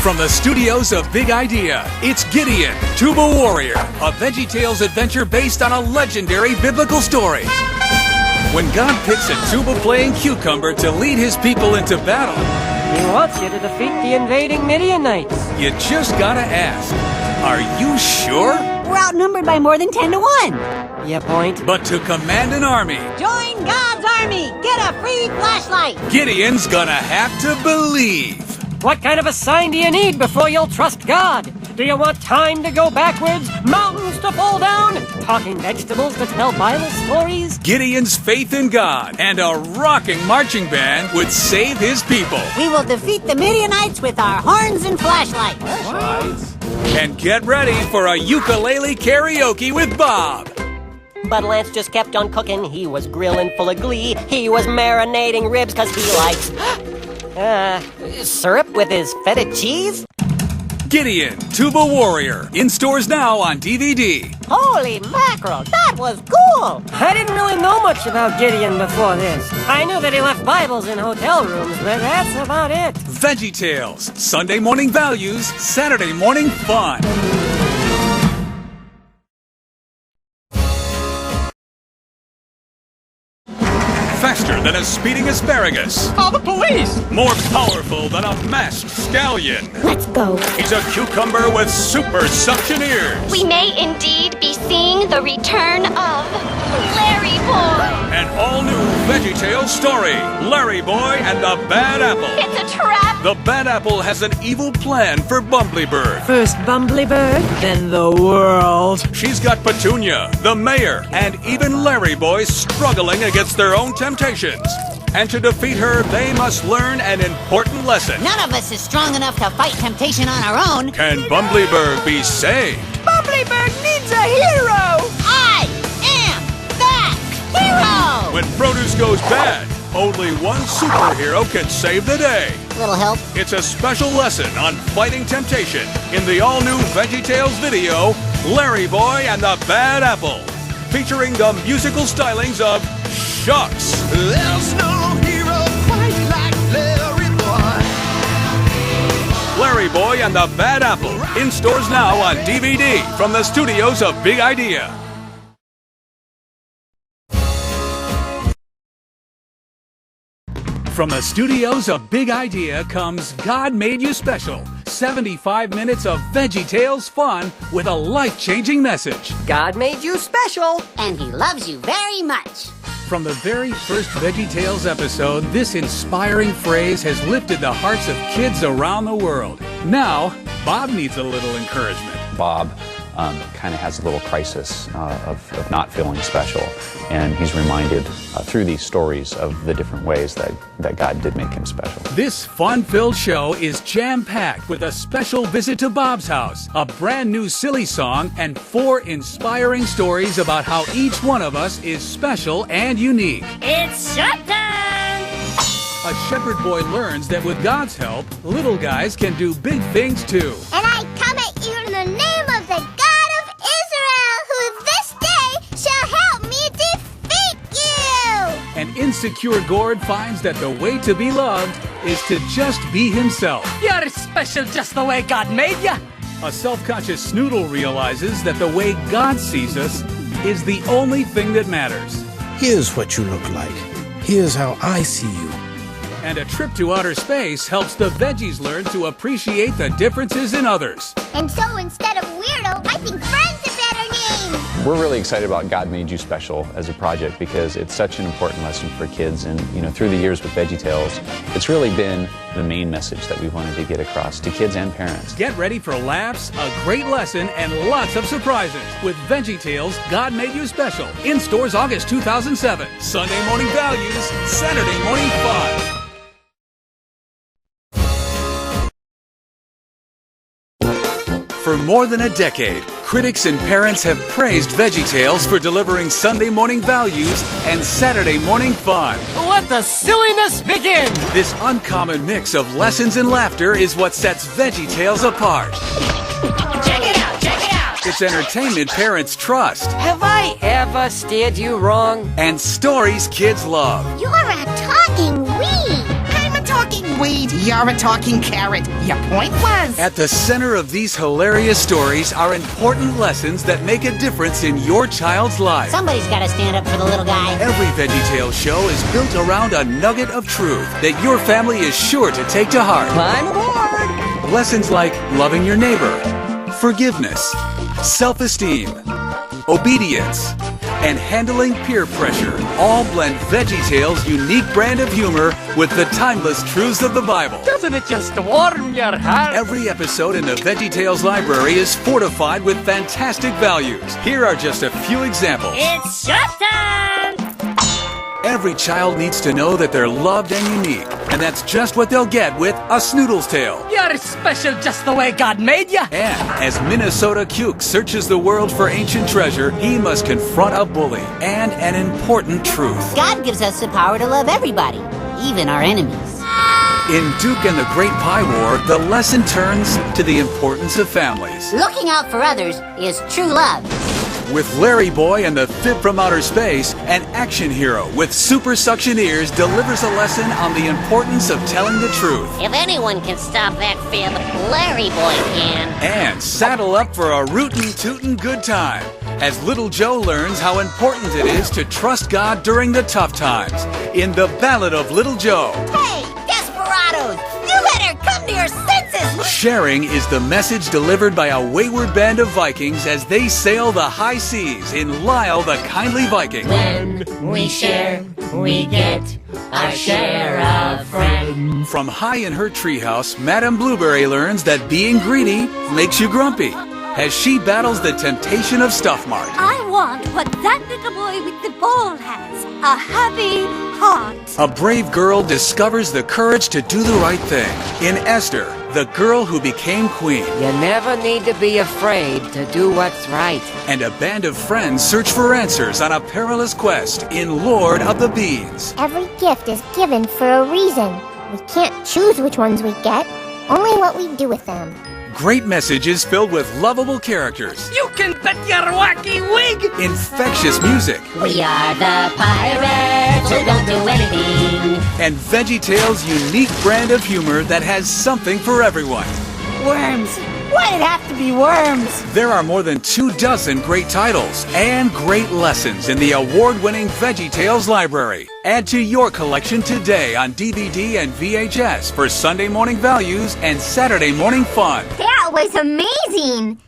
From the studios of Big Idea, it's Gideon, Tuba Warrior, a Veggietales adventure based on a legendary biblical story. When God picks a tuba-playing cucumber to lead his people into battle, He wants you to defeat the invading Midianites. you just gotta ask, are you sure? We're outnumbered by more than 10 to 1. Yeah, point. But to command an army, Join God's army. Get a free flashlight. Gideon's gonna have to believe. What kind of a sign do you need before you'll trust God? Do you want time to go backwards? Mountains to fall down? Talking vegetables to tell Bible stories? Gideon's faith in God and a rocking marching band would save his people. We will defeat the Midianites with our horns and flashlights. And get ready for a ukulele karaoke with Bob. But Lance just kept on cooking. He was grilling full of glee. He was marinating ribs because he likes syrup with his feta cheese. Gideon, Tuba Warrior, in stores now on DVD. Holy mackerel, that was cool. I didn't really know much about Gideon before this. I knew that he left Bibles in hotel rooms, but that's about it. Veggietales, Sunday morning values, Saturday morning fun. Faster than a speeding asparagus. Call the police! More powerful than a masked stallion. Let's go. He's a cucumber with super suction ears. We may indeed be seeing the return of Larry Boy. An all-new Veggietales story, Larry Boy and the Bad Apple. It's a trap. The Bad Apple has an evil plan for Bumblybird. First Bumblybird, then the world. She's got Petunia, the mayor, and even Larry Boy struggling against their own temptations. And to defeat her, they must learn an important lesson. None of us is strong enough to fight temptation on our own. Can Bumblybird be saved? Bumblybird needs a hero! I am that hero! When produce goes bad, only one superhero can save the day. Little help. It's a special lesson on fighting temptation in the all-new Veggietales video, Larry Boy and the Bad Apple, featuring the musical stylings of Shucks. There's no hero quite like Larry Boy. Larry Boy and the Bad Apple, in stores now on DVD from the studios of Big Idea. From the studios of Big Idea comes God Made You Special. 75 minutes of Veggietales fun with a life-changing message. God made you special. And he loves you very much. From the very first Veggietales episode, this inspiring phrase has lifted the hearts of kids around the world. Now, Bob needs a little encouragement. Bob kind of has a little crisis of not feeling special, and he's reminded through these stories of the different ways that God did make him special. This fun-filled show is jam-packed with a special visit to Bob's house, a brand new silly song, and 4 inspiring stories about how each one of us is special and unique. It's showtime. A shepherd boy learns that with God's help, little guys can do big things too. And I come at you in the name of the God of Israel, who this day shall help me defeat you. An insecure Gord finds that the way to be loved is to just be himself. You're special just the way God made ya. A self-conscious Snoodle realizes that the way God sees us is the only thing that matters. Here's what you look like. Here's how I see you. And a trip to outer space helps the veggies learn to appreciate the differences in others. And so instead of weirdo, I think friend's a better name. We're really excited about God Made You Special as a project because it's such an important lesson for kids, and through the years with Veggietales, it's really been the main message that we wanted to get across to kids and parents. Get ready for laughs, a great lesson, and lots of surprises with Veggietales God Made You Special. In stores August 2007. Sunday morning values, Saturday morning fun. For more than a decade, critics and parents have praised Veggietales for delivering Sunday morning values and Saturday morning fun. Let the silliness begin. This uncommon mix of lessons and laughter is what sets Veggietales apart. Check it out, check it out. It's entertainment parents trust Have I ever steered you wrong? and stories kids love. You're a talking weed. I'm a talking weed. right. You're a talking carrot. Your point was... At the center of these hilarious stories are important lessons that make a difference in your child's life. Somebody's got to stand up for the little guy. Every VeggieTales show is built around a nugget of truth that your family is sure to take to heart. Climb aboard! Lessons like loving your neighbor, forgiveness, self-esteem, obedience, and handling peer pressure all blend VeggieTales' unique brand of humor with the timeless truths of the Bible. Doesn't it just warm your heart? Every episode in the VeggieTales library is fortified with fantastic values. Here are just a few examples. It's showtime! Every child needs to know that they're loved and unique, and that's just what they'll get with A Snoodle's Tale. You're special just the way God made ya. And as Minnesota Cuke searches the world for ancient treasure, he must confront a bully and an important truth. God gives us the power to love everybody, even our enemies. In Duke and the Great Pie War, the lesson turns to the importance of families. Looking out for others is true love. With Larry Boy and the Fit from Outer Space, an action hero with super suction ears delivers a lesson on the importance of telling the truth. If anyone can stop that fib, Larry Boy can. And saddle up for a rootin' tootin' good time as Little Joe learns how important it is to trust God during the tough times in The Ballad of Little Joe. Hey, desperados! You better come to your senses! Sharing is the message delivered by a wayward band of Vikings as they sail the high seas in Lyle the Kindly Viking. When we share, we get our share of friends. From high in her treehouse, Madame Blueberry learns that being greedy makes you grumpy as she battles the temptation of Stuff Mart. I want what that little boy with the ball has. A happy heart. A brave girl discovers the courage to do the right thing in Esther, the girl who became queen. You never need to be afraid to do what's right. And a band of friends search for answers on a perilous quest in Lord of the Beans. Every gift is given for a reason. We can't choose which ones we get, only what we do with them. Great messages filled with lovable characters. You can bet your wacky wig. Infectious music. We are the pirates who don't do anything. And VeggieTales' unique brand of humor that has something for everyone. Worms. Why'd it have to be worms? There are more than 24 great titles and great lessons in the award-winning VeggieTales library. Add to your collection today on DVD and VHS for Sunday morning values and Saturday morning fun. That was amazing.